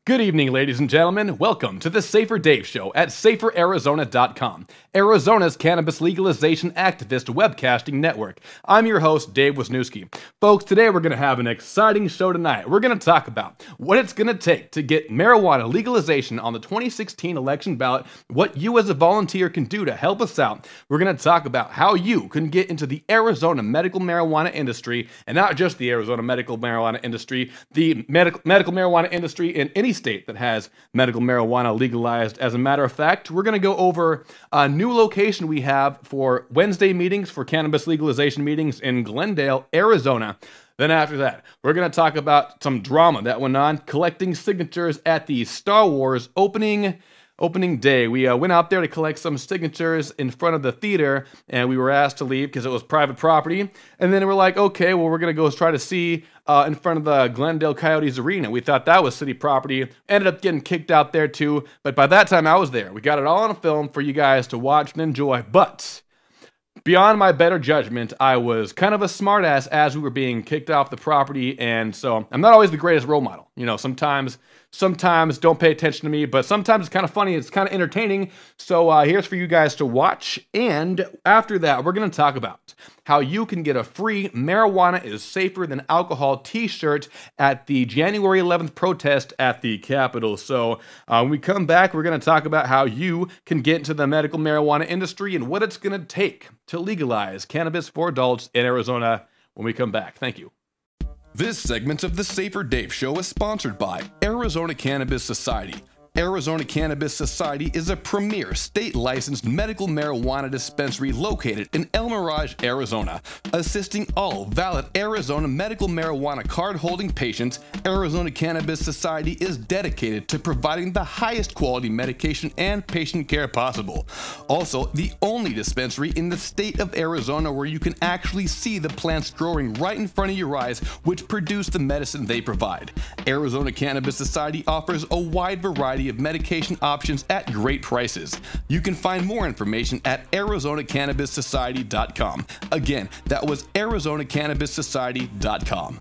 Good evening, ladies and gentlemen. Welcome to the Safer Dave Show at SaferArizona.com, Arizona's cannabis legalization activist webcasting network. I'm your host, Dave Wisniewski. Folks, today we're going to have an exciting show tonight. We're going to talk about what it's going to take to get marijuana legalization on the 2016 election ballot, what you as a volunteer can do to help us out. We're going to talk about how you can get into the Arizona medical marijuana industry, and not just the Arizona medical marijuana industry, the medical marijuana industry in any state that has medical marijuana legalized. As a matter of fact, we're going to go over a new location we have for Wednesday meetings, for cannabis legalization meetings in Glendale, Arizona. Then after that, we're going to talk about some drama that went on collecting signatures at the Star Wars opening day. We went out there to collect some signatures in front of the theater, and we were asked to leave because it was private property. And then we're like, okay, well, we're going to go try to see in front of the Glendale Coyotes Arena. We thought that was city property. Ended up getting kicked out there too. But by that time, I was there. We got it all on a film for you guys to watch and enjoy. But beyond my better judgment, I was kind of a smartass as we were being kicked off the property, and so I'm not always the greatest role model. You know, sometimes don't pay attention to me, but sometimes it's kind of funny, it's kind of entertaining. So here's for you guys to watch, and after that, we're going to talk about how you can get a free Marijuana is Safer Than Alcohol t-shirt at the January 11th protest at the Capitol. So when we come back, we're going to talk about how you can get into the medical marijuana industry and what it's going to take to legalize cannabis for adults in Arizona when we come back. Thank you. This segment of the Safer Dave Show is sponsored by Arizona Cannabis Society. Arizona Cannabis Society is a premier state-licensed medical marijuana dispensary located in El Mirage, Arizona. Assisting all valid Arizona medical marijuana card-holding patients, Arizona Cannabis Society is dedicated to providing the highest quality medication and patient care possible. Also, the only dispensary in the state of Arizona where you can actually see the plants growing right in front of your eyes, which produce the medicine they provide. Arizona Cannabis Society offers a wide variety of medication options at great prices. You can find more information at ArizonaCannabisSociety.com. Again, that was ArizonaCannabisSociety.com.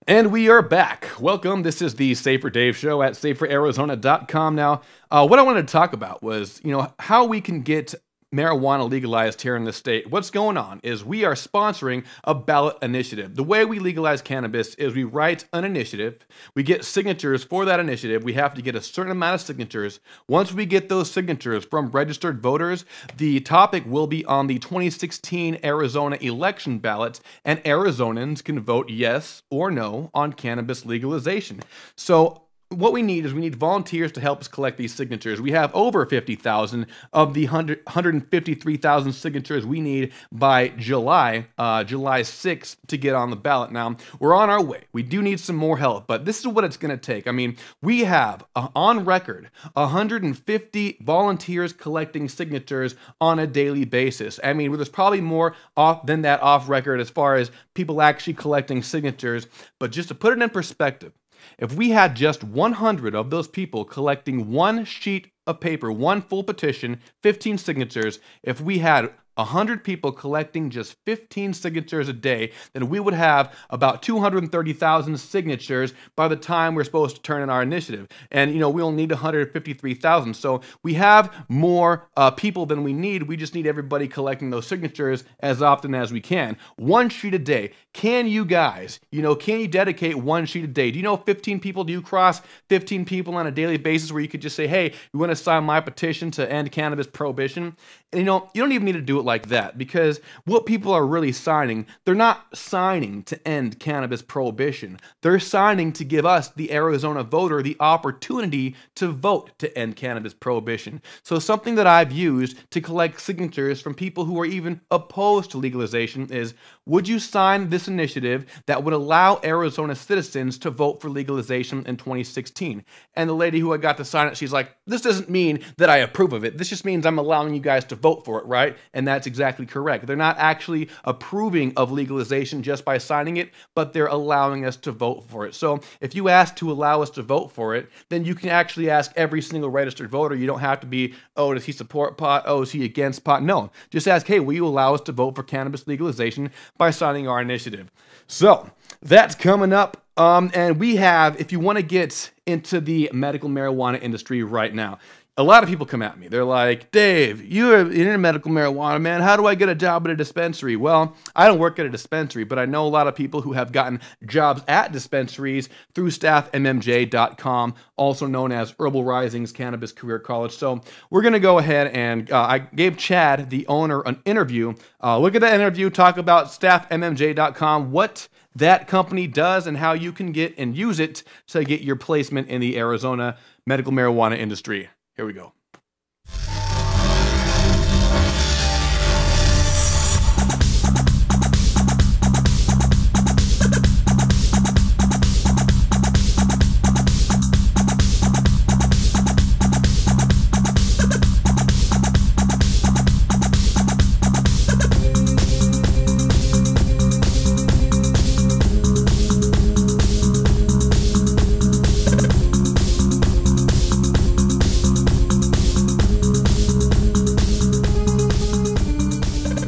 And we are back. Welcome. This is the Safer Dave Show at SaferArizona.com. Now, what I wanted to talk about was, how we can get marijuana legalized here in the state. What's going on is we are sponsoring a ballot initiative. The way we legalize cannabis is we write an initiative, we get signatures for that initiative, we have to get a certain amount of signatures. Once we get those signatures from registered voters, the topic will be on the 2016 Arizona election ballot, and Arizonans can vote yes or no on cannabis legalization. So what we need is volunteers to help us collect these signatures. We have over 50,000 of the 153,000 signatures we need by July 6th to get on the ballot. Now, we're on our way. We do need some more help, but this is what it's going to take. I mean, we have, on record, 150 volunteers collecting signatures on a daily basis. I mean, there's probably more than that off record as far as people actually collecting signatures, but just to put it in perspective, if we had just 100 of those people collecting one sheet of paper, one full petition, 15 signatures, if we had 100 people collecting just 15 signatures a day, then we would have about 230,000 signatures by the time we're supposed to turn in our initiative. And, we'll need 153,000. So we have more people than we need. We just need everybody collecting those signatures as often as we can. One sheet a day. Can you guys, can you dedicate one sheet a day? Do you know 15 people? Do you cross 15 people on a daily basis where you could just say, hey, you want to sign my petition to end cannabis prohibition? And, you don't even need to do it like that, because what people are really signing, they're not signing to end cannabis prohibition. They're signing to give us, the Arizona voter, the opportunity to vote to end cannabis prohibition. So something that I've used to collect signatures from people who are even opposed to legalization is, would you sign this initiative that would allow Arizona citizens to vote for legalization in 2016? And the lady who I got to sign it, she's like, this doesn't mean that I approve of it. This just means I'm allowing you guys to vote for it, right? And that's exactly correct. They're not actually approving of legalization just by signing it, but they're allowing us to vote for it. So if you ask to allow us to vote for it, then you can actually ask every single registered voter. You don't have to be, oh, does he support pot? Oh, is he against pot? No. Just ask, hey, will you allow us to vote for cannabis legalization by signing our initiative? So that's coming up. And we have, if you want to get into the medical marijuana industry right now, a lot of people come at me. They're like, Dave, you're in medical marijuana, man. How do I get a job at a dispensary? Well, I don't work at a dispensary, but I know a lot of people who have gotten jobs at dispensaries through staffmmj.com, also known as Herbal Rising's Cannabis Career College. So we're going to go ahead and I gave Chad, the owner, an interview. Look at that interview, talk about staffmmj.com, what that company does and how you can get and use it to get your placement in the Arizona medical marijuana industry. Here we go.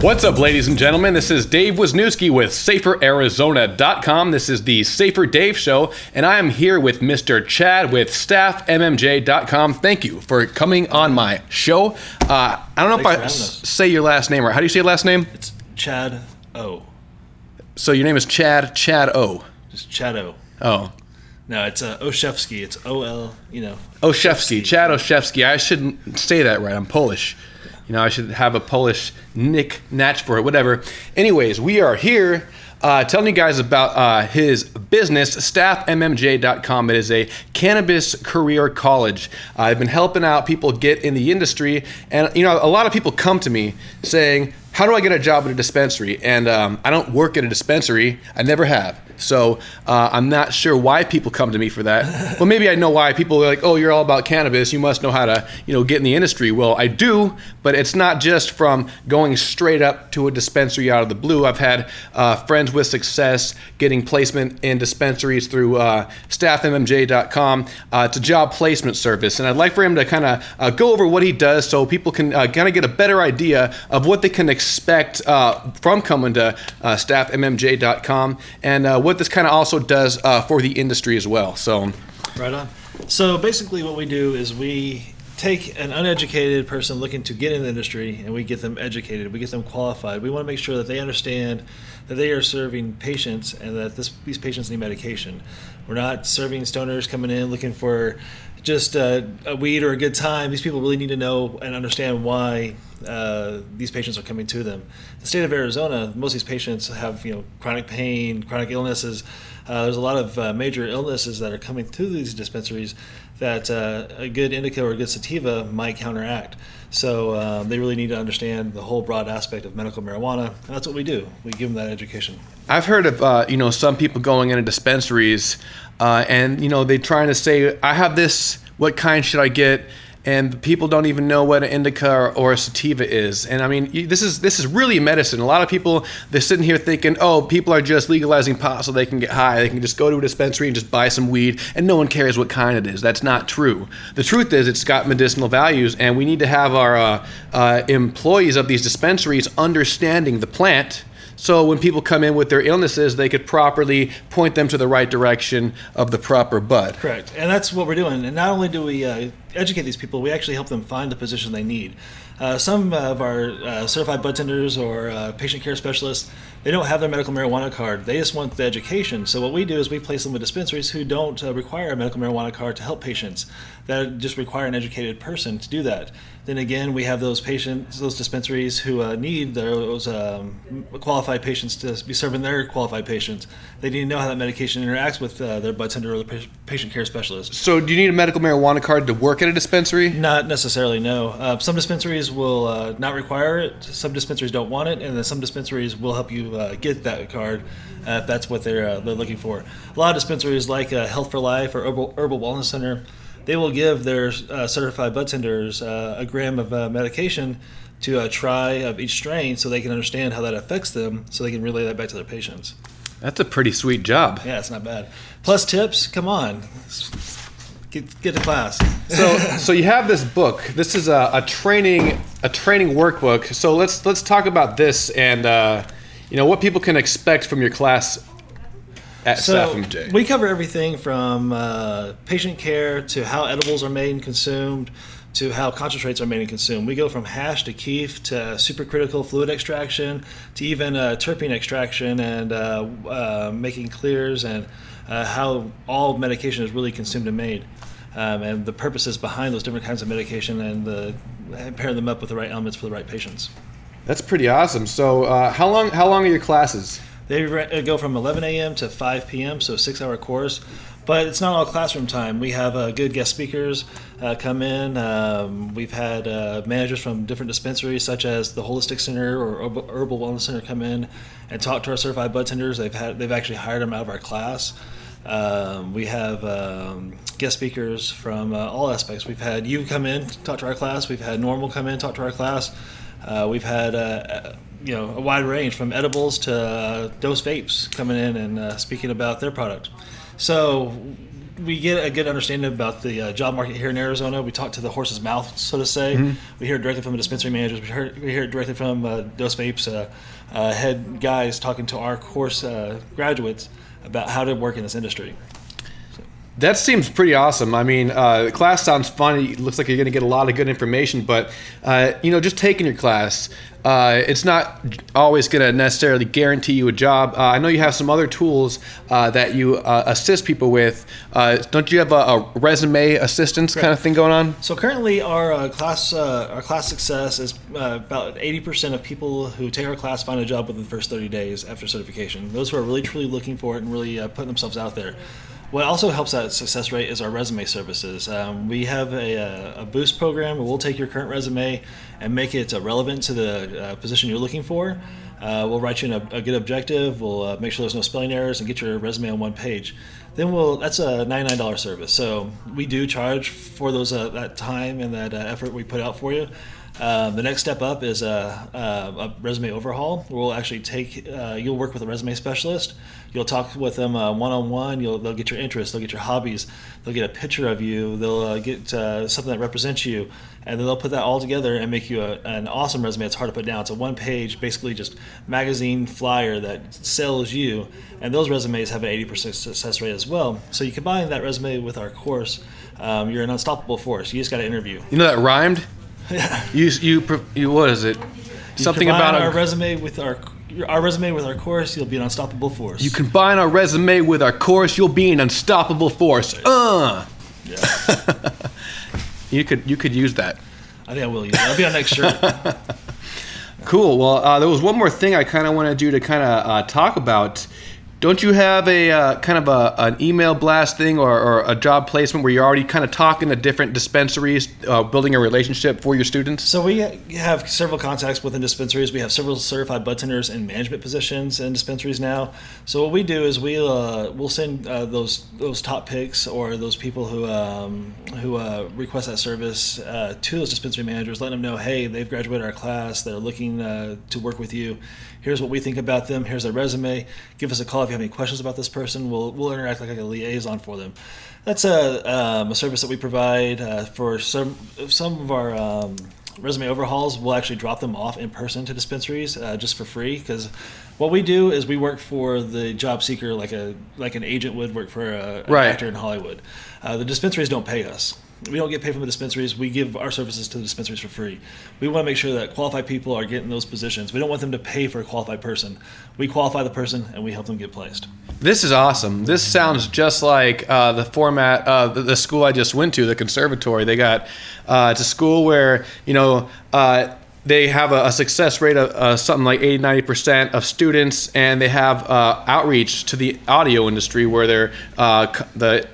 What's up, ladies and gentlemen? This is Dave Wisniewski with SaferArizona.com. This is the Safer Dave Show, and I am here with Mr. Chad with StaffMMJ.com. Thank you for coming on my show. I don't know if I say your last name right. How do you say your last name? It's Chad O. So your name is Chad O. Just Chad O. Oh. No, it's Olszewski. It's O-L, Olszewski, Chad Olszewski. I shouldn't say that right. I'm Polish. I should have a Polish nick-natch for it, whatever. Anyways, we are here telling you guys about his business, staffmmj.com. It is a cannabis career college. I've been helping out people get in the industry, and a lot of people come to me saying, how do I get a job at a dispensary? And I don't work at a dispensary. I never have. So I'm not sure why people come to me for that. Well, maybe I know why. People are like, oh, you're all about cannabis. You must know how to, get in the industry. Well, I do, but it's not just from going straight up to a dispensary out of the blue. I've had friends with success getting placement in dispensaries through staffmmj.com. It's a job placement service. And I'd like for him to kind of go over what he does so people can kind of get a better idea of what they can expect from coming to staffmmj.com and what this kind of also does for the industry as well. So, right on. So basically what we do is we take an uneducated person looking to get in the industry and we get them educated, we get them qualified. We want to make sure that they understand that they are serving patients and that these patients need medication. We're not serving stoners coming in looking for just a weed or a good time. These people really need to know and understand why these patients are coming to them. The state of Arizona, most of these patients have chronic pain, chronic illnesses. There's a lot of major illnesses that are coming through these dispensaries that a good indica or a good sativa might counteract. So they really need to understand the whole broad aspect of medical marijuana, and that's what we do. We give them that education. I've heard of some people going into dispensaries and they're trying to say, I have this, what kind should I get? And people don't even know what an indica or a sativa is. And I mean, this is really medicine. A lot of people, they're sitting here thinking, oh, people are just legalizing pot so they can get high. They can just go to a dispensary and just buy some weed, and no one cares what kind it is. That's not true. The truth is it's got medicinal values, and we need to have our employees of these dispensaries understanding the plant, so when people come in with their illnesses, they could properly point them to the right direction of the proper bud. Correct. And that's what we're doing. And not only do we educate these people, we actually help them find the position they need. Some of our certified bud tenders or patient care specialists, they don't have their medical marijuana card. They just want the education. So what we do is we place them with dispensaries who don't require a medical marijuana card to help patients, that just require an educated person to do that. Then again, we have those dispensaries who need those qualified patients to be serving their qualified patients. They need to know how that medication interacts with their bud tender or the patient care specialist. So do you need a medical marijuana card to work at a dispensary? Not necessarily, no. Some dispensaries will not require it. Some dispensaries don't want it, and then some dispensaries will help you get that card if that's what they're looking for. A lot of dispensaries like Health for Life or Herbal Wellness Center, they will give their certified bud tenders a gram of medication to try of each strain so they can understand how that affects them so they can relay that back to their patients. That's a pretty sweet job. Yeah, it's not bad. Plus tips, come on. Get to class. So you have this book. This is a training workbook. So let's talk about this and what people can expect from your class at SFMJ. We cover everything from patient care to how edibles are made and consumed to how concentrates are made and consumed. We go from hash to keef to supercritical fluid extraction to even terpene extraction and making clears and how all medication is really consumed and made. And the purposes behind those different kinds of medication and pairing them up with the right elements for the right patients. That's pretty awesome. So how long are your classes? They go from 11 a.m. to 5 p.m., so a 6-hour course. But it's not all classroom time. We have good guest speakers come in. We've had managers from different dispensaries, such as the Holistic Center or Herbal Wellness Center, come in and talk to our certified bud tenders. They've actually hired them out of our class. We have guest speakers from all aspects. We've had you come in, talk to our class. We've had Normal come in, talk to our class. We've had a wide range from edibles to dose vapes coming in and speaking about their product. So we get a good understanding about the job market here in Arizona. We talk to the horse's mouth, so to say. Mm-hmm. We hear it directly from the dispensary managers. We hear it directly from dose vapes head guys talking to our course graduates about how to work in this industry. That seems pretty awesome. I mean, the class sounds fun. It looks like you're going to get a lot of good information, but, just taking your class, it's not always going to necessarily guarantee you a job. I know you have some other tools that you assist people with. Don't you have a resume assistance kind of thing going on? So currently our class success is about 80% of people who take our class find a job within the first 30 days after certification. Those who are really truly looking for it and really putting themselves out there. What also helps that success rate is our resume services. We have a boost program where we'll take your current resume and make it relevant to the position you're looking for. We'll write you a good objective. We'll make sure there's no spelling errors and get your resume on one page. Then that's a $99 service. So we do charge for that time and that effort we put out for you. The next step up is a resume overhaul. We'll actually you'll work with a resume specialist. You'll talk with them one-on-one. They'll get your interests. They'll get your hobbies. They'll get a picture of you. They'll get something that represents you. And then they'll put that all together and make you an awesome resume. It's hard to put down. It's a one-page, basically just magazine flyer that sells you. And those resumes have an 80% success rate as well. So you combine that resume with our course, you're an unstoppable force. You just got to interview. You know that rhymed? Yeah. You what is it? Something about our resume with our resume with our course, you'll be an unstoppable force. You combine our resume with our course, you'll be an unstoppable force. Yeah. You could use that. I think I will use it. That'll be on next shirt. Cool. Well, there was one more thing I kind of wanted you to kind of talk about. Don't you have a kind of an email blast thing or a job placement where you're already kind of talking to different dispensaries, building a relationship for your students? So we have several contacts within dispensaries. We have several certified bud tenders in management positions in dispensaries now. So what we do is we'll send those top picks or those people who request that service to those dispensary managers, letting them know, hey, they've graduated our class. They're looking to work with you. Here's what we think about them. Here's their resume. Give us a call if you have any questions about this person. We'll interact like a liaison for them. That's a service that we provide for some of our resume overhauls. We'll actually drop them off in person to dispensaries just for free, because what we do is we work for the job seeker like an agent would work for an actor in Hollywood. The dispensaries don't pay us. We don't get paid from the dispensaries. We give our services to the dispensaries for free. We want to make sure that qualified people are getting those positions. We don't want them to pay for a qualified person. We qualify the person, and we help them get placed. This is awesome. This sounds just like the format of the school I just went to, the conservatory. They got it's a school where, they have a success rate of something like 80-90% of students, and they have outreach to the audio industry where they're the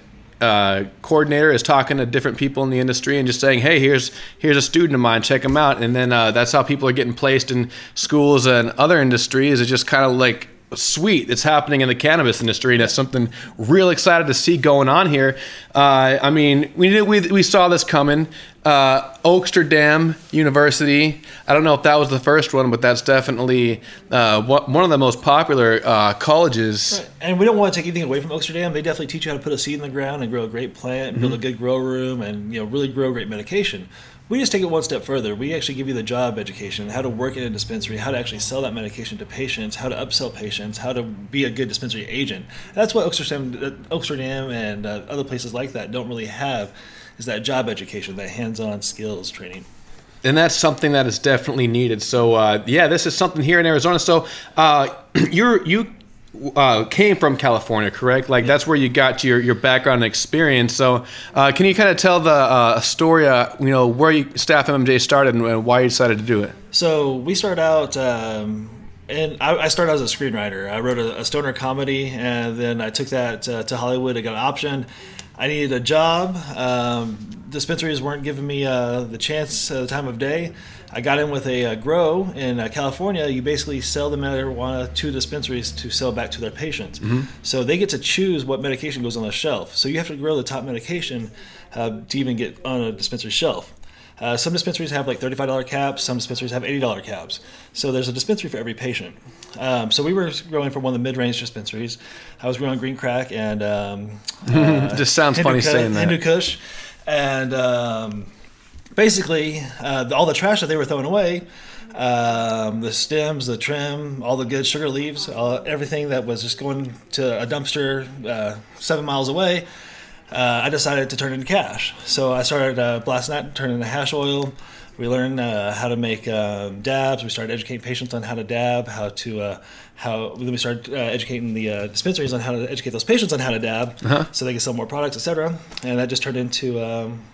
coordinator is talking to different people in the industry and just saying, hey, here's a student of mine, check him out. And then that's how people are getting placed in schools and other industries. It's just kind of like sweet. It's happening in the cannabis industry, and that's something real excited to see going on here. I mean, we saw this coming. Oaksterdam University. I don't know if that was the first one, but that's definitely one of the most popular colleges. Right. And we don't want to take anything away from Oaksterdam. They definitely teach you how to put a seed in the ground and grow a great plant and build a good grow room and really grow great medication. We just take it one step further. We actually give you the job education, how to work in a dispensary, how to actually sell that medication to patients, how to upsell patients, how to be a good dispensary agent. That's what Oaksterdam and other places like that don't really have, is that job education, that hands-on skills training. And that's something that is definitely needed. So, this is something here in Arizona. So, you came from California, correct? Like, that's where you got your background and experience. So, can you kind of tell the story, where Staff MMJ started and why you decided to do it? So, we started out... And I started out as a screenwriter. I wrote a stoner comedy, and then I took that to Hollywood. I got an option. I needed a job. Dispensaries weren't giving me the chance the time of day. I got in with a grow in California. You basically sell the marijuana to dispensaries to sell back to their patients. So they get to choose what medication goes on the shelf. So you have to grow the top medication to even get on a dispensary shelf. Some dispensaries have like $35 caps. Some dispensaries have $80 caps. So there's a dispensary for every patient. So we were growing for one of the mid-range dispensaries. I was growing green crack and just sounds funny saying that. Hindu Kush, and basically all the trash that they were throwing away, the stems, the trim, all the good sugar leaves, everything that was just going to a dumpster 7 miles away. I decided to turn it into cash. So I started blasting that, turn it into hash oil. We learned how to make dabs. We started educating patients on how to dab, then we started educating the dispensaries on how to educate those patients on how to dab, so they can sell more products, etc. And that just turned into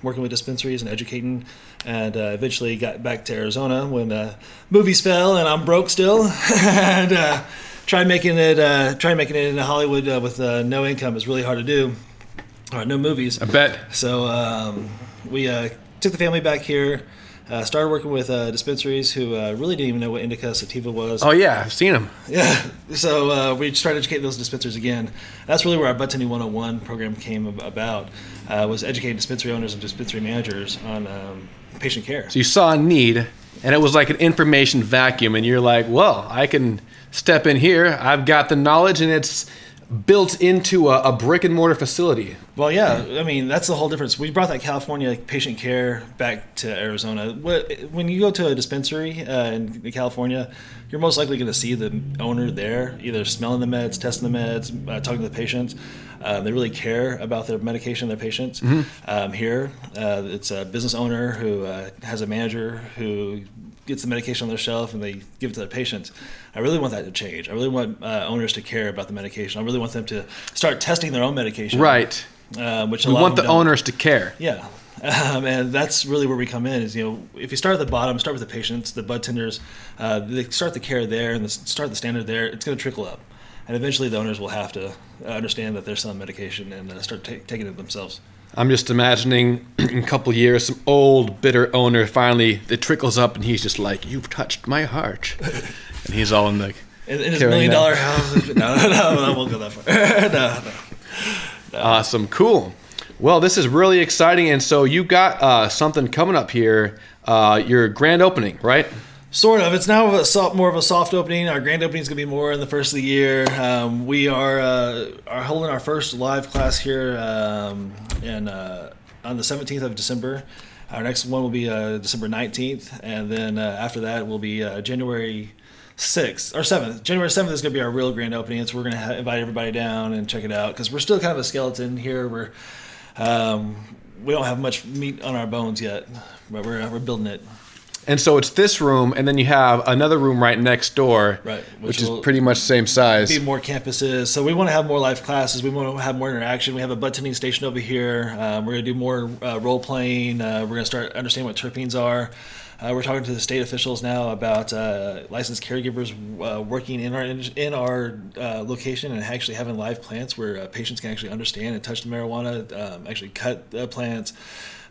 working with dispensaries and educating, and eventually got back to Arizona when movies fell and I'm broke still, and trying making it in Hollywood with no income is really hard to do. No movies. I bet. So we took the family back here, started working with dispensaries who really didn't even know what indica sativa was. Oh, yeah. I've seen them. Yeah. So we started educating those dispensaries again. That's really where our Budtending 101 program came about, was educating dispensary owners and dispensary managers on patient care. So you saw a need, and it was like an information vacuum, and you're like, well, I can step in here. I've got the knowledge, and it's built into a brick and mortar facility. Well, yeah, I mean, that's the whole difference. We brought that California patient care back to Arizona. When you go to a dispensary in California, you're most likely going to see the owner there, either smelling the meds, testing the meds, talking to the patients. They really care about their medication, their patients. Here, it's a business owner who has a manager who gets the medication on their shelf and they give it to their patients. I really want that to change. I really want owners to care about the medication. I really want them to start testing their own medication. Right. Which we want the owners to care. Yeah. And that's really where we come in is, if you start at the bottom, start with the patients, the bud tenders, they start the care there and start the standard there, it's going to trickle up. And eventually the owners will have to understand that they're selling medication and start taking it themselves. I'm just imagining in a couple of years, some old, bitter owner finally, it trickles up and he's just like, you've touched my heart. And he's all in the... In his $1 million house. No, I won't go that far. No. Awesome. Cool. Well, this is really exciting. And so you got something coming up here, your grand opening, right? Sort of. It's now more of a soft opening. Our grand opening is going to be more in the first of the year. We are holding our first live class here on the 17th of December. Our next one will be December 19th, and then after that will be January 6th or 7th. January 7th is going to be our real grand opening, so we're going to invite everybody down and check it out because we're still kind of a skeleton here. we don't have much meat on our bones yet, but we're building it. And so it's this room, and then you have another room right next door, right, which is pretty much the same size. Be more campuses. So we want to have more live classes. We want to have more interaction. We have a bud tending station over here. We're going to do more role playing. We're going to start understanding what terpenes are. We're talking to the state officials now about licensed caregivers working in our location and actually having live plants where patients can actually understand and touch the marijuana, actually cut the plants.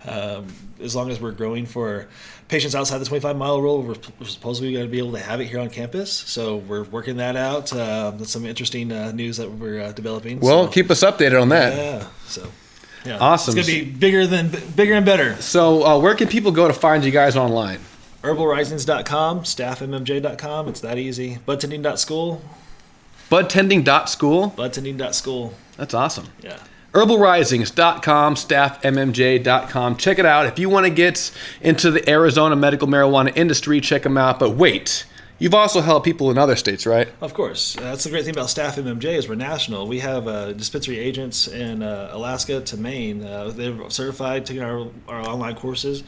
As long as we're growing for patients outside the 25-mile rule, we're supposedly going to be able to have it here on campus. So we're working that out. That's some interesting news that we're developing. Well, keep us updated on that. Yeah. So. Yeah, awesome. It's going to be bigger and better. So where can people go to find you guys online? herbalrisings.com, staffmmj.com. It's that easy. Budtending.school. Budtending.school? Budtending.school. That's awesome. Yeah. herbalrisings.com, staffmmj.com. Check it out. If you want to get into the Arizona medical marijuana industry, check them out. But wait, you've also helped people in other states, right? Of course. That's the great thing about Staff MMJ is we're national. We have dispensary agents in Alaska to Maine. They're certified, taking our online courses,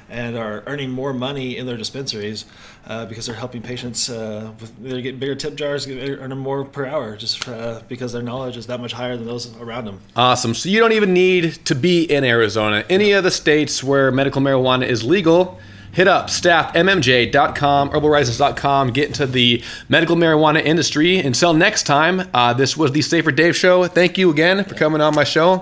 and are earning more money in their dispensaries because they're helping patients. They're getting bigger tip jars, earning more per hour just because their knowledge is that much higher than those around them. Awesome. So you don't even need to be in Arizona. Any of the states where medical marijuana is legal, hit up staffmmj.com, herbalrisings.com, get into the medical marijuana industry. Until next time, this was the Safer Dave Show. Thank you again for coming on my show.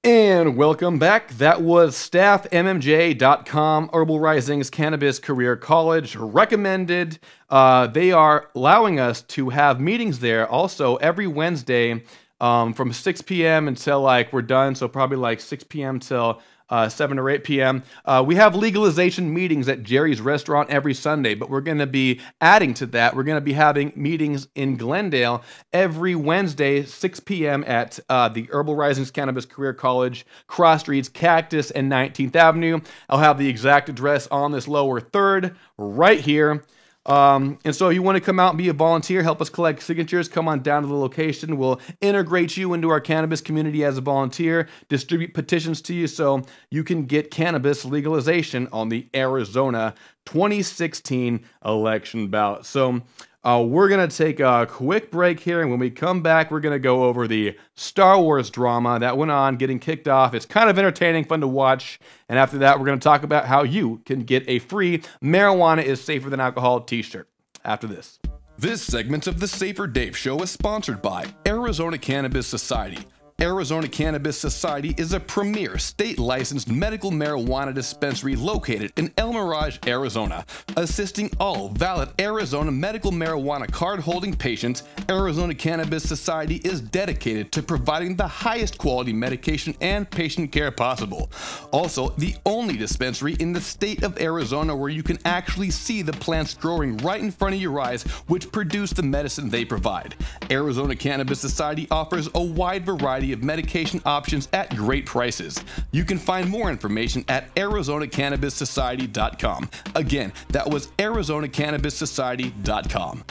And welcome back. That was staffmmj.com, Herbal Risings Cannabis Career College recommended. They are allowing us to have meetings there also every Wednesday from 6 p.m. until we're done. So probably 6 p.m. till 7 or 8 p.m. We have legalization meetings at Jerry's Restaurant every Sunday, but we're going to be adding to that. We're going to be having meetings in Glendale every Wednesday, 6 p.m. at the Herbal Risings Cannabis Career College, cross streets Cactus and 19th Avenue. I'll have the exact address on this lower third right here. And so you want to come out and be a volunteer, help us collect signatures, come on down to the location. We'll integrate you into our cannabis community as a volunteer, distribute petitions to you so you can get cannabis legalization on the Arizona 2016 election ballot. So we're going to take a quick break here, and when we come back, we're going to go over the Star Wars drama that went on, getting kicked off. It's kind of entertaining, fun to watch, and after that, we're going to talk about how you can get a free Marijuana is Safer Than Alcohol t-shirt after this. This segment of the Safer Dave Show is sponsored by Arizona Cannabis Society. Arizona Cannabis Society is a premier state-licensed medical marijuana dispensary located in El Mirage, Arizona. Assisting all valid Arizona medical marijuana card-holding patients, Arizona Cannabis Society is dedicated to providing the highest quality medication and patient care possible. Also, the only dispensary in the state of Arizona where you can actually see the plants growing right in front of your eyes, which produce the medicine they provide. Arizona Cannabis Society offers a wide variety of medication options at great prices. You can find more information at ArizonaCannabisSociety.com. Again, that was ArizonaCannabisSociety.com.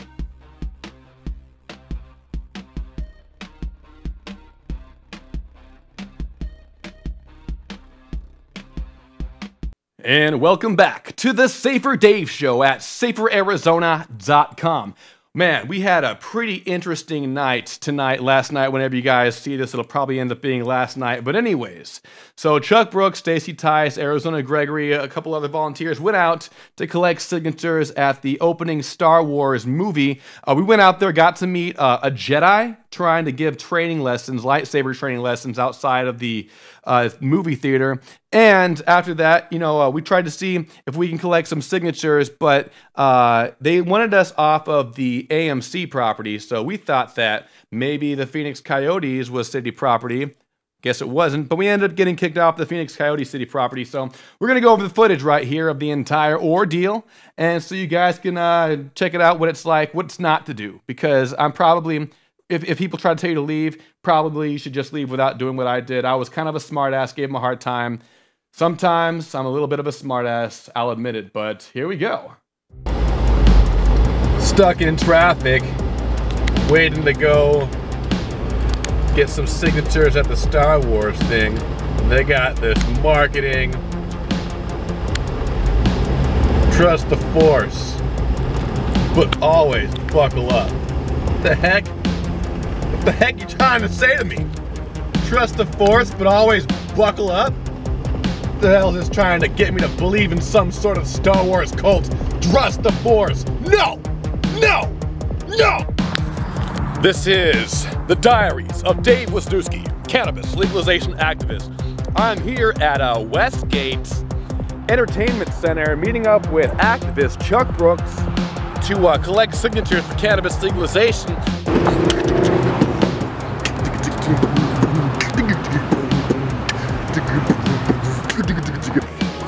And welcome back to the Safer Dave Show at SaferArizona.com. Man, we had a pretty interesting night last night. Whenever you guys see this, it'll probably end up being last night. But anyways, so Chuck Brooks, Stacy Tice, Arizona Gregory, a couple other volunteers went out to collect signatures at the opening Star Wars movie. We went out there, got to meet a Jedi trying to give training lessons, lightsaber training lessons outside of the movie theater. And after that, we tried to see if we can collect some signatures, but they wanted us off of the AMC property. So we thought that maybe the Phoenix Coyotes was city property. Guess it wasn't, but we ended up getting kicked off the Phoenix Coyote city property. So we're going to go over the footage right here of the entire ordeal. And so you guys can check it out, what it's like, what's not to do. Because I'm probably... If people try to tell you to leave, probably you should just leave without doing what I did. I was kind of a smartass, gave him a hard time. Sometimes I'm a little bit of a smartass, I'll admit it, but here we go. stuck in traffic, waiting to go get some signatures at the Star Wars thing. They got this marketing, trust the force, but always buckle up. What the heck? What the heck you trying to say to me? Trust the force, but always buckle up? What the hell is this trying to get me to believe in some sort of Star Wars cult? Trust the force. No! No! No! This is the Diaries of Dave Wisniewski, cannabis legalization activist. I'm here at Westgate Entertainment Center meeting up with activist Chuck Brooks to collect signatures for cannabis legalization.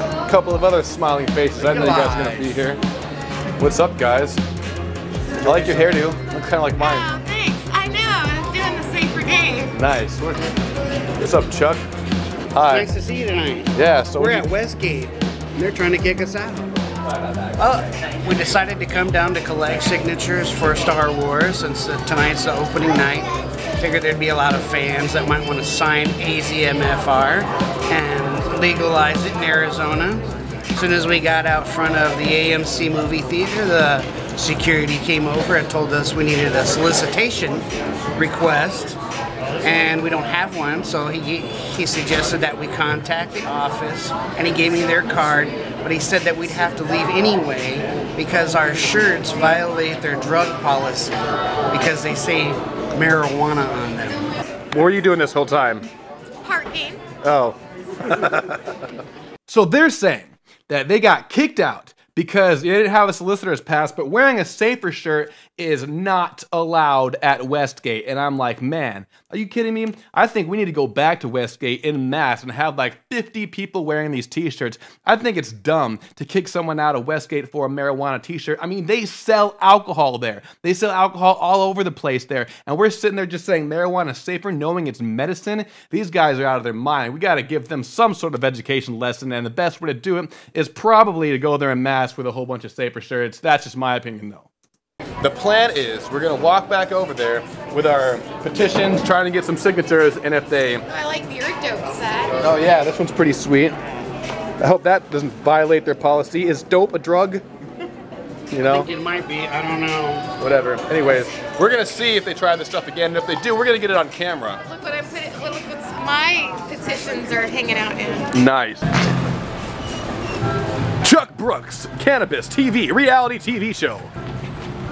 A couple of other smiling faces. I know you guys are gonna be here. What's up, guys? I like your hairdo. Looks kind of like mine. Oh, thanks. I know. I was doing the safer game. Nice. What's up, Chuck? Hi. Nice to see you tonight. Yeah. So we're at Westgate, and they're trying to kick us out. We decided to come down to collect signatures for Star Wars since tonight's the opening night. Figured there'd be a lot of fans that might want to sign AZMFR and legalize it in Arizona. As soon as we got out front of the AMC movie theater, the security came over and told us we needed a solicitation request, and we don't have one, so he suggested that we contact the office, and he gave me their card, but he said that we'd have to leave anyway because our shirts violate their drug policy because they say marijuana on them. what were you doing this whole time? Parking. Oh. So they're saying that they got kicked out because they didn't have a solicitor's pass, but wearing a safer shirt is not allowed at Westgate. And I'm like, man, are you kidding me? I think we need to go back to Westgate en masse and have like 50 people wearing these t-shirts. I think it's dumb to kick someone out of Westgate for a marijuana t-shirt. I mean, they sell alcohol there. They sell alcohol all over the place there. And we're sitting there just saying marijuana is safer, knowing it's medicine. These guys are out of their mind. We got to give them some sort of education lesson. And the best way to do it is probably to go there en masse with a whole bunch of safer shirts. That's just my opinion, though. The plan is we're gonna walk back over there with our petitions, trying to get some signatures, and if they... I like your dope set. Oh yeah, this one's pretty sweet. I hope that doesn't violate their policy. Is dope a drug? You know? I think it might be, I don't know. Whatever. Anyways, we're gonna see if they try this stuff again, and if they do, we're gonna get it on camera. Look what I put. Look what my petitions are hanging out in. Nice. Chuck Brooks, Cannabis TV, reality TV show.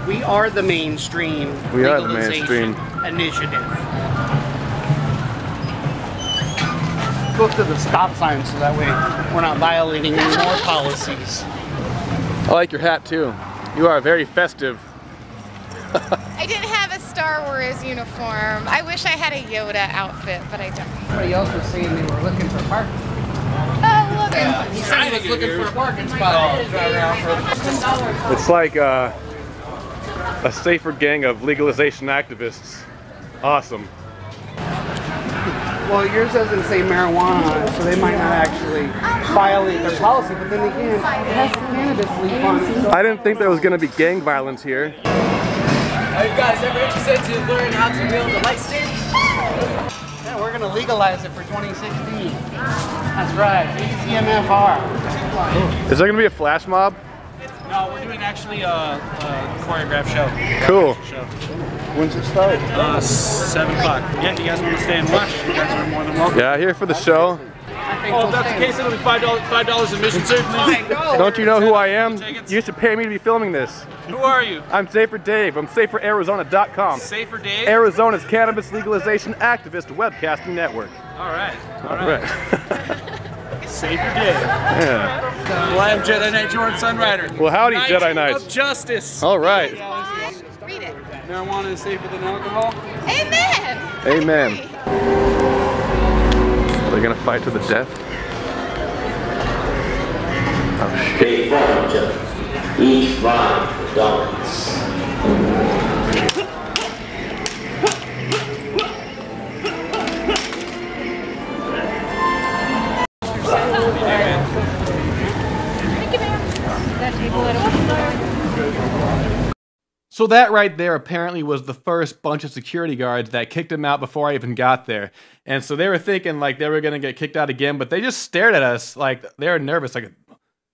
We are the mainstream We are the legalization mainstream initiative. Go to the stop sign so that way we're not violating any more policies. I like your hat too. You are very festive. I didn't have a Star Wars uniform. I wish I had a Yoda outfit, but I don't. Somebody else was saying they were looking for parking. Oh, look. He said he was looking for a parking spot. It's like a safer gang of legalization activists. Awesome. Well, yours doesn't say marijuana, so they might not actually violate their policy, but then again, it has the cannabis leaf on it. So I didn't think there was going to be gang violence here. Are you guys ever interested to learn how to wield a light stick? yeah, we're going to legalize it for 2016. That's right, AZMFR. Is there going to be a flash mob? No, we're doing actually a choreographed show. Cool. When's it start? 7 o'clock. Yeah, you guys want to stay and watch? You guys are more than welcome. Yeah, here for the show. Oh, if that's the case, it'll be $5 admission, sir. Don't you know who I am? You should pay me to be filming this. Who are you? I'm Safer Dave. I'm SaferArizona.com. Safer Dave? Arizona's cannabis legalization activist webcasting network. All right. All right. Safer Dave. Yeah. Well, I'm Jedi Knight Jordan Sunrider. Well, howdy, Knight Jedi Knights. of Justice. All right. Read it. Marijuana is safer than alcohol. Amen. Amen. Are they gonna fight to the death? Oh shit. Big round, Judge. Each round dominance. So that right there apparently was the first bunch of security guards that kicked him out before I even got there. And so they were thinking like they were going to get kicked out again, but they just stared at us like they were nervous. Like,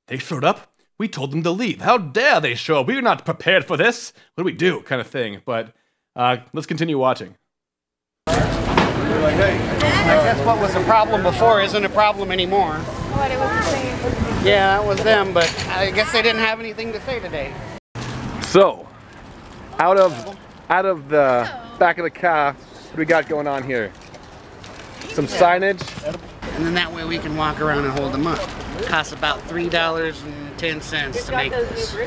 they showed up? We told them to leave. How dare they show up? We were not prepared for this. What do we do? Kind of thing. But let's continue watching. I guess what was a problem before isn't a problem anymore. What it was the same. Yeah, that was them, but I guess they didn't have anything to say today. So, out of the back of the car, what do we got going on here? Some signage. And then that way we can walk around and hold them up. It costs about $3.10 to make this.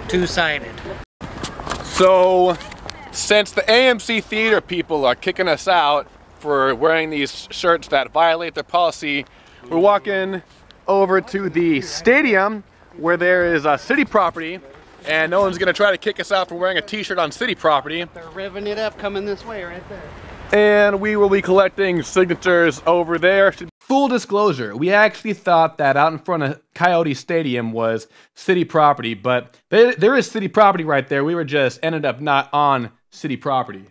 Two-sided. So, since the AMC theater people are kicking us out for wearing these shirts that violate their policy, we're walking over to the stadium where there is a city property, and no one's gonna try to kick us out for wearing a t-shirt on city property. They're revving it up coming this way right there. And we will be collecting signatures over there. Full disclosure, we actually thought that out in front of Coyote Stadium was city property, but there is city property right there. We were just ended up not on city property.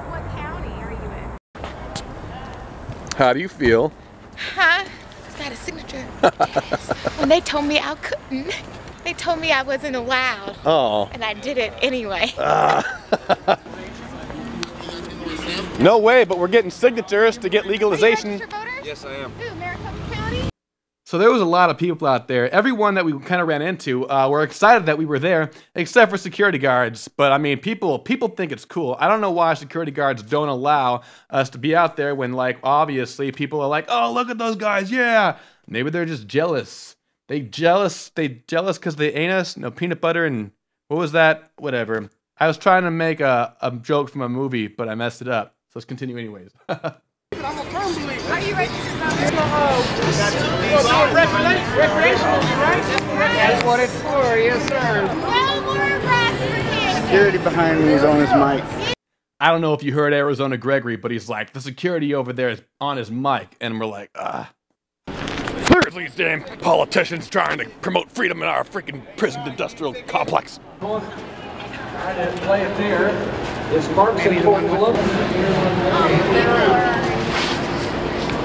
What county are you in? How do you feel? Huh? It's got a signature. Yes. When they told me I couldn't, they told me I wasn't allowed. Oh. And I did it anyway. No way, but we're getting signatures to get legalization. Are you a registered voter? Yes, I am. Who, Maricopa County? So there was a lot of people out there. Everyone that we kind of ran into were excited that we were there, except for security guards. But I mean, people think it's cool. I don't know why security guards don't allow us to be out there when, like, obviously people are like, oh, look at those guys, yeah. Maybe they're just jealous. They jealous because they ain't us. No peanut butter and what was that? Whatever. I was trying to make a joke from a movie, but I messed it up. So let's continue anyways. Are you registered voter? Recreational, right? That's what it's for, yes, sir. No more arrests for cannabis. Security behind me is on his mic. I don't know if you heard Arizona Gregory, but he's like, the security over there is on his mic. And we're like, there's these damn politicians trying to promote freedom in our freaking prison industrial complex. Play it there. It's Marks and Columbus.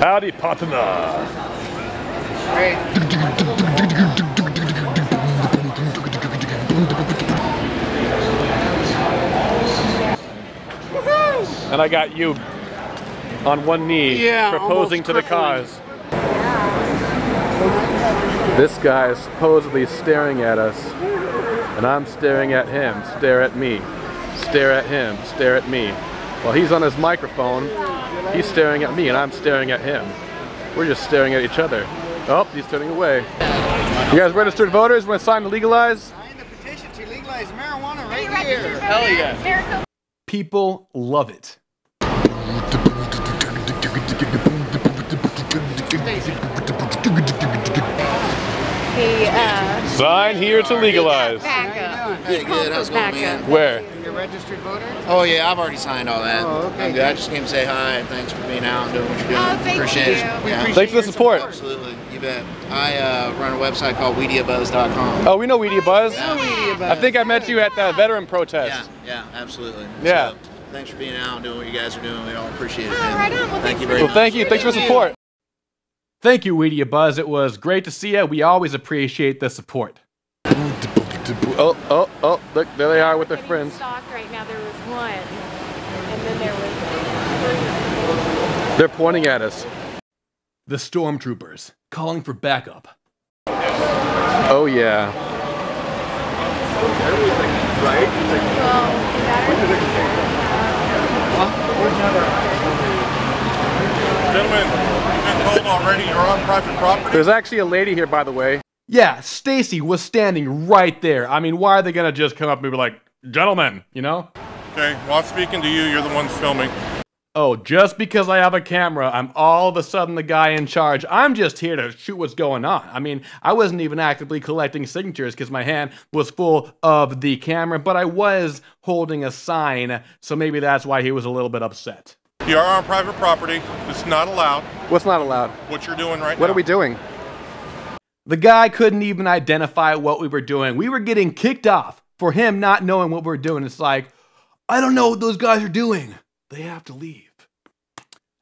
Howdy, partner. And I got you on one knee, proposing to the cause. This guy is supposedly staring at us, and I'm staring at him. Stare at me. Stare at him. Stare at me. While he's on his microphone, he's staring at me, and I'm staring at him. We're just staring at each other. Oh, he's turning away. You guys registered voters? Want to sign to legalize? Sign the petition to legalize marijuana right Registered here. voter? Hell yeah. Maricopa. People love it. Sign here to legalize. Hey, good. How's it going, man? Where? You're a registered voter? Oh, yeah, I've already signed all that. Oh, okay. I'm good. I just came to say hi and thanks for being out and doing what you're doing. Oh, thank Appreciate you. it. Yeah. Thanks for the support. Absolutely. You bet. I run a website called WeediaBuzz.com. Oh, we know Weedy Buzz. Buzz. I think I met you at the veteran protest. Yeah, absolutely. Yeah. So, thanks for being out and doing what you guys are doing. We all appreciate it, Oh, man. right on. Well, Thank you for very Well, much. thank you. Thanks for the support. Thank you, Weedy Buzz. It was great to see you. We always appreciate the support. Oh, look, there they are with their friends. Stocked right now. There was one, and then there was. They're pointing at us. The stormtroopers calling for backup. Oh, yeah. Gentlemen, you've been told already you're on private property. There's actually a lady here, by the way. Yeah, Stacy was standing right there. I mean, why are they gonna just come up and be like, gentlemen, you know? Okay, well, I'm speaking to you. You're the ones filming. Oh, just because I have a camera, I'm all of a sudden the guy in charge. I'm just here to shoot what's going on. I mean, I wasn't even actively collecting signatures because my hand was full of the camera, but I was holding a sign, so maybe that's why he was a little bit upset. You are on private property. It's not allowed. What's not allowed? What you're doing right now. What are we doing? The guy couldn't even identify what we were doing. We were getting kicked off for him not knowing what we're doing. It's like, I don't know what those guys are doing. They have to leave.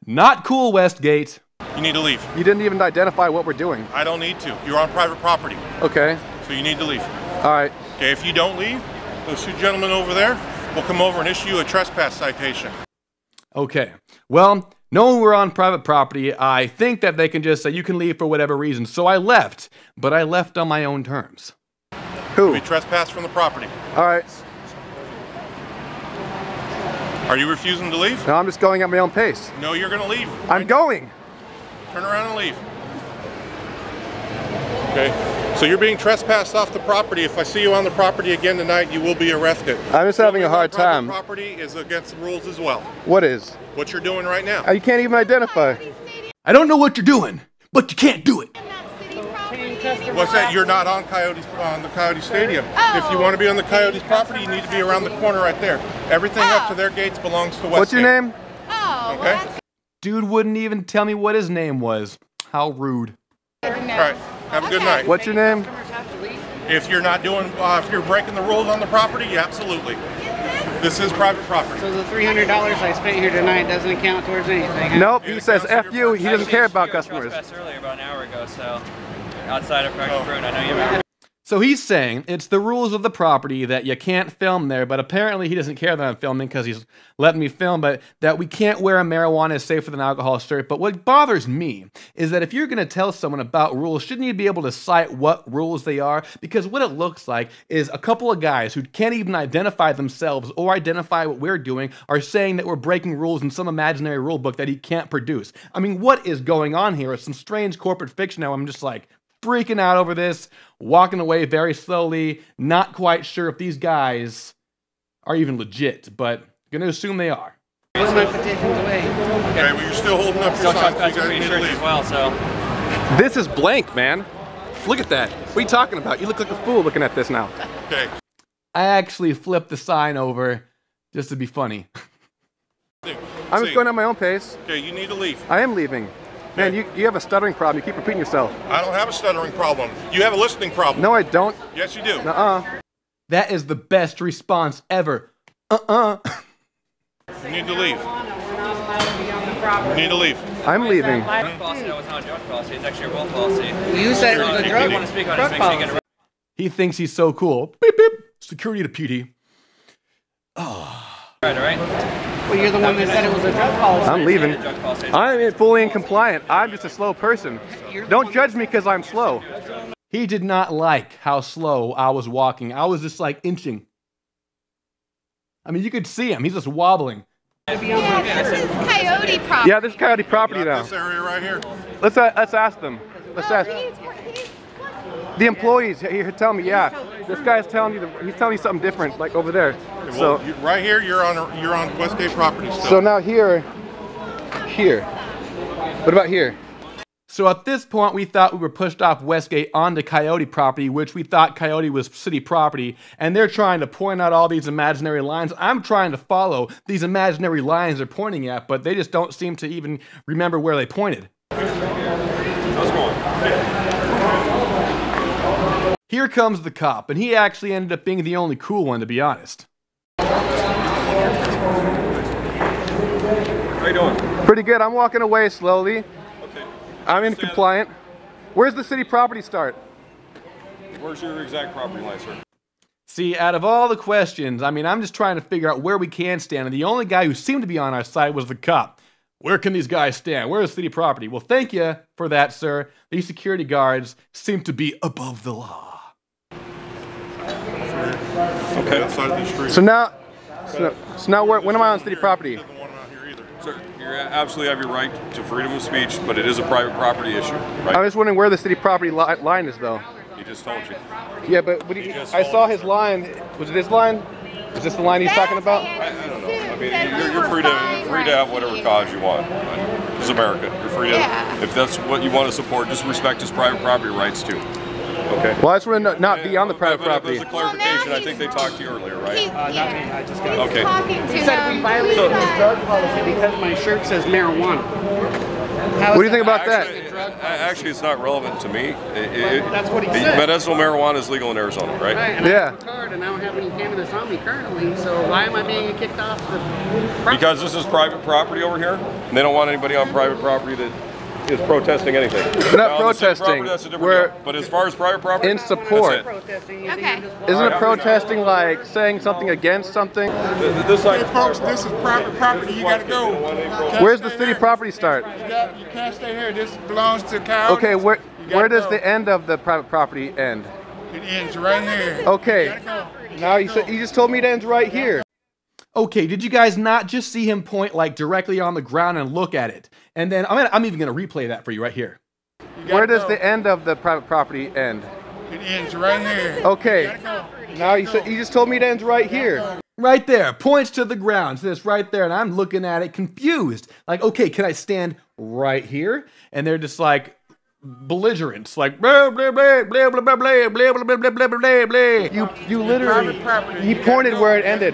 Not cool, Westgate. You need to leave. You didn't even identify what we're doing. I don't need to. You're on private property. Okay. So you need to leave. All right. Okay, if you don't leave, those two gentlemen over there will come over and issue you a trespass citation. Okay. Well, knowing we're on private property, I think that they can just say you can leave for whatever reason. So I left, but I left on my own terms. Who? We trespass from the property. All right. Are you refusing to leave? No, I'm just going at my own pace. No, you're going to leave. I'm going. Turn around and leave. Okay. So you're being trespassed off the property. If I see you on the property again tonight, you will be arrested. I'm just having a hard time. Property is against the rules as well. What is? What you're doing right now. You can't even identify. I don't know what you're doing, but you can't do it. What's that? You're not on the Coyote Stadium. If you want to be on the Coyotes property, you need to be around the corner right there. Everything up to their gates belongs to Westgate. What's your name? Oh, okay. Well, Dude wouldn't even tell me what his name was. How rude. All right. Have a good night. What's your name? If you're not doing, if you're breaking the rules on the property, yeah, absolutely. This is private property. So the $300 I spent here tonight doesn't count towards anything? Nope, he says F you, he doesn't care about customers. Earlier, about an hour ago, so outside of Franklin Bruin, I know you remember. So he's saying it's the rules of the property that you can't film there, but apparently he doesn't care that I'm filming because he's letting me film, but that we can't wear a marijuana is safer than alcohol shirt. But what bothers me is that if you're going to tell someone about rules, shouldn't you be able to cite what rules they are? Because what it looks like is a couple of guys who can't even identify themselves or identify what we're doing are saying that we're breaking rules in some imaginary rule book that he can't produce. I mean, what is going on here? It's some strange corporate fiction now. I'm just like freaking out over this, walking away very slowly, not quite sure if these guys are even legit, but gonna assume they are. Put my petitions away. Okay, well you're still holding up your sign. You guys need to leave. As well, so. This is blank, man. Look at that. What are you talking about? You look like a fool looking at this now. Okay. I actually flipped the sign over just to be funny. I'm just going at my own pace. Okay, you need to leave. I am leaving. Man, you have a stuttering problem. You keep repeating yourself. I don't have a stuttering problem. You have a listening problem. No, I don't. Yes, you do. Nuh-uh. That is the best response ever. You need to leave. You need to leave. I'm leaving. Drug policy, no, it's not a drug policy. It's actually a will policy. You said it was a drug want to speak on it, policy. He thinks he's so cool. Beep, beep. Security to PD. All right. Well, you're the one that said it was a drug policy. I'm leaving. I'm fully compliant. I'm just a slow person. Don't judge me because I'm slow. He did not like how slow I was walking. I was just like inching. I mean, you could see him. He's just wobbling. yeah, this is Coyote property. Yeah, this is Coyote property now. This area right here. Let's ask them. Let's ask the employees here. Tell me, yeah, this guy's telling you. He's telling you something different, like over there. Well, So right here, you're on Westgate property still. so now here. What about here? So at this point, we thought we were pushed off Westgate onto Coyote property, which we thought Coyote was city property, and they're trying to point out all these imaginary lines. I'm trying to follow these imaginary lines they're pointing at, but they just don't seem to even remember where they pointed. How's it going? Here comes the cop, and he actually ended up being the only cool one, to be honest. How you doing? Pretty good. I'm walking away slowly. Okay. I'm in compliant. Where's the city property start? Where's your exact property line, sir? See, out of all the questions, I mean, I'm just trying to figure out where we can stand, and the only guy who seemed to be on our side was the cop. Where can these guys stand? Where is city property? Well, thank you for that, sir. These security guards seem to be above the law. Okay. Outside of the street. So now when am I on city property? Sir, you absolutely have your right to freedom of speech, but it is a private property issue, right? I'm just wondering where the city property line is, though. He just told you. Yeah, but I saw his line. Was it his line? Is this the line he's talking about? I don't know. I mean, you're free to have whatever cause you want. This is America. You're free to, if that's what you want to support, just respect his private property rights too. Okay. Well, I just want to not be on the private property. There's a clarification. I think they talked to you earlier, right? Not me. I just got Okay. He said we violated the drug policy because my shirt says marijuana. What do you think about that? Actually, it's not relevant to me. That's what he said. Medicinal marijuana is legal in Arizona, right? And I have a card and I don't have any cannabis on me currently, so why am I being kicked off the property? Because this is private property over here, and they don't want anybody on private property that is protesting anything. We're not protesting. Property, that's a different deal. But as far as private property, in support. Okay. Isn't it protesting like saying something against something? This side, hey folks, this is private property. You gotta go. Where's the city property start? You can't stay here. This belongs to Coyote. Okay, where does the end of the private property end? It ends right here. Okay. Now you just told me it ends right here. Okay, did you guys not just see him point like directly on the ground and look at it? And then I'm even gonna replay that for you right here. Where does the end of the private property end? It ends right here. Okay. Now you just told me it ends right here. Right there, points to the ground, says right there, and I'm looking at it confused. Like, okay, can I stand right here? And they're just like belligerents, like blah blah blah blah blah blah blah blah blah blah blah blah blah. You literally he pointed where it ended.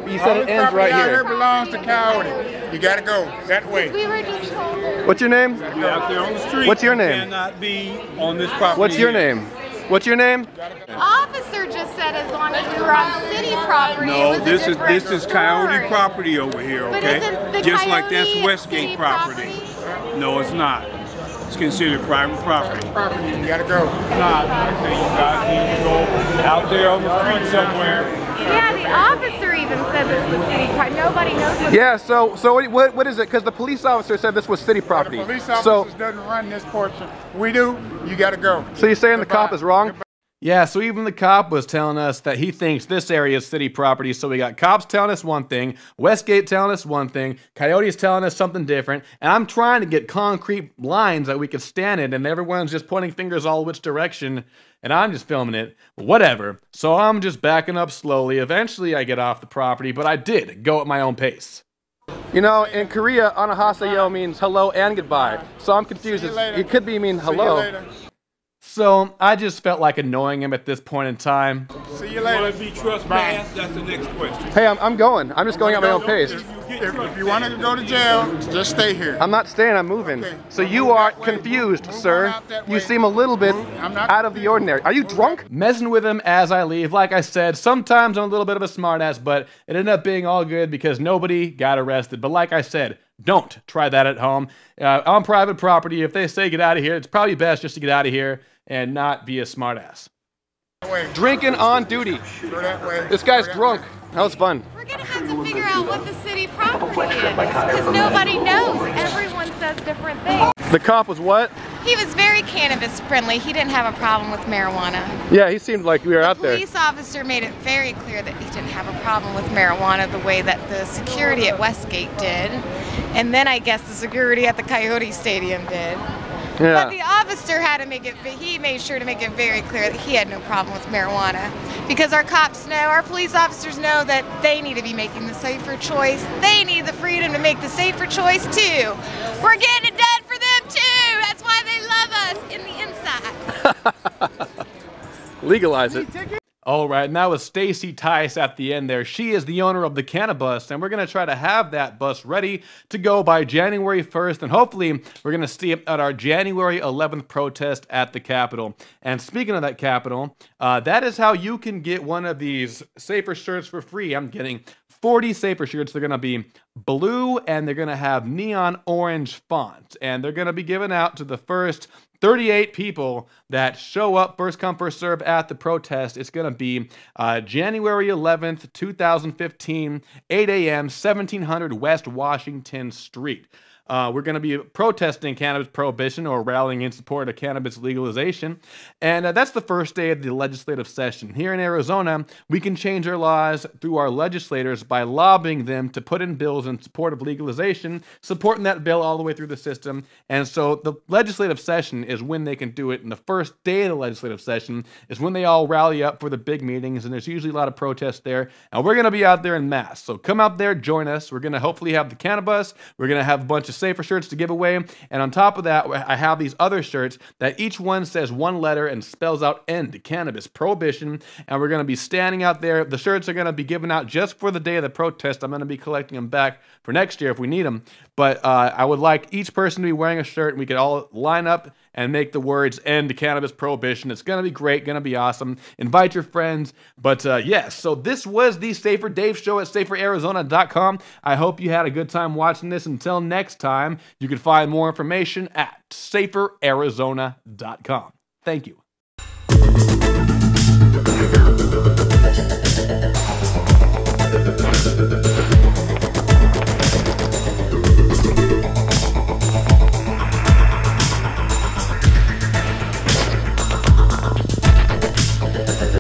He said it ends right here. here. Belongs to Coyote. You gotta go that way. We were just told. What's your name? You're out there on the street. What's your name? You cannot be on this property. What's your name? What's your name? The officer just said as long as we were on city property. No, it was this a is different Coyote story. property over here, But okay? isn't the Just like that's Coyote Westgate city property. No, it's not. It's considered private property. You gotta go. Not. Okay, you guys need to go out there on the street somewhere. Yeah, the officer even said this was city property. Nobody knows what. Yeah. So what is it? Because the police officer said this was city property. The police So officers doesn't run this portion. We do. You gotta go. so you're saying the cop is wrong? Yeah, so even the cop was telling us that he thinks this area is city property. So we got cops telling us one thing, Westgate telling us one thing, Coyote's telling us something different, and I'm trying to get concrete lines that we could stand in, and everyone's just pointing fingers all which direction, and I'm just filming it. Whatever. So I'm just backing up slowly. Eventually I get off the property, but I did go at my own pace. You know, in Korea, anahaseo means hello and goodbye. So I'm confused. It could be mean hello. So I just felt like annoying him at this point in time. See you later. Want to be trespassed? That's the next question. Hey, I'm going. I'm just going at my own pace. If you want to go to jail, just stay here. I'm not staying, I'm moving. So you are confused, sir. You seem a little bit out of the ordinary. Are you drunk? Messing with him as I leave. Like I said, sometimes I'm a little bit of a smartass, but it ended up being all good because nobody got arrested. But like I said, don't try that at home. On private property, if they say get out of here, it's probably best just to get out of here and not be a smartass. Drinking on duty. This guy's drunk. That was fun. We're gonna have to figure out what the city property is because nobody knows. Everyone says different things. The cop was what? He was very cannabis friendly. He didn't have a problem with marijuana. Yeah, he seemed like we were out The there. police officer made it very clear that he didn't have a problem with marijuana the way that the security at Westgate did. And then I guess the security at the Coyote Stadium did. Yeah. But the officer had to make it, he made sure to make it very clear that he had no problem with marijuana. Because our cops know, our police officers know that they need to be making the safer choice. They need the freedom to make the safer choice too. We're getting it done for them too. That's why they love us in the inside. Legalize it. All right, and that was Stacy Tice at the end there. She is the owner of the Cannabis, and we're going to try to have that bus ready to go by January 1st, and hopefully we're going to see it at our January 11th protest at the Capitol. And speaking of that Capitol, that is how you can get one of these safer shirts for free. I'm getting 40 safer shirts. They're going to be blue, and they're going to have neon orange font, and they're going to be given out to the first 38 people that show up, first come, first serve at the protest. It's going to be January 11th, 2015, 8 a.m., 1700 West Washington Street. We're going to be protesting cannabis prohibition or rallying in support of cannabis legalization. And that's the first day of the legislative session. Here in Arizona, we can change our laws through our legislators by lobbying them to put in bills in support of legalization, supporting that bill all the way through the system. And so the legislative session is when they can do it. And the first day of the legislative session is when they all rally up for the big meetings. And there's usually a lot of protests there. And we're going to be out there in mass. So come out there, join us. We're going to hopefully have the Cannabis. We're going to have a bunch of of Safer shirts to give away. And on top of that, I have these other shirts that each one says one letter and spells out End Cannabis Prohibition. And we're going to be standing out there. The shirts are going to be given out just for the day of the protest. I'm going to be collecting them back for next year if we need them. But I would like each person to be wearing a shirt, and we could all line up and make the words End Cannabis Prohibition. It's going to be great, going to be awesome. Invite your friends. But yes, so this was the Safer Dave Show at SaferArizona.com. I hope you had a good time watching this. Until next time, you can find more information at SaferArizona.com. Thank you.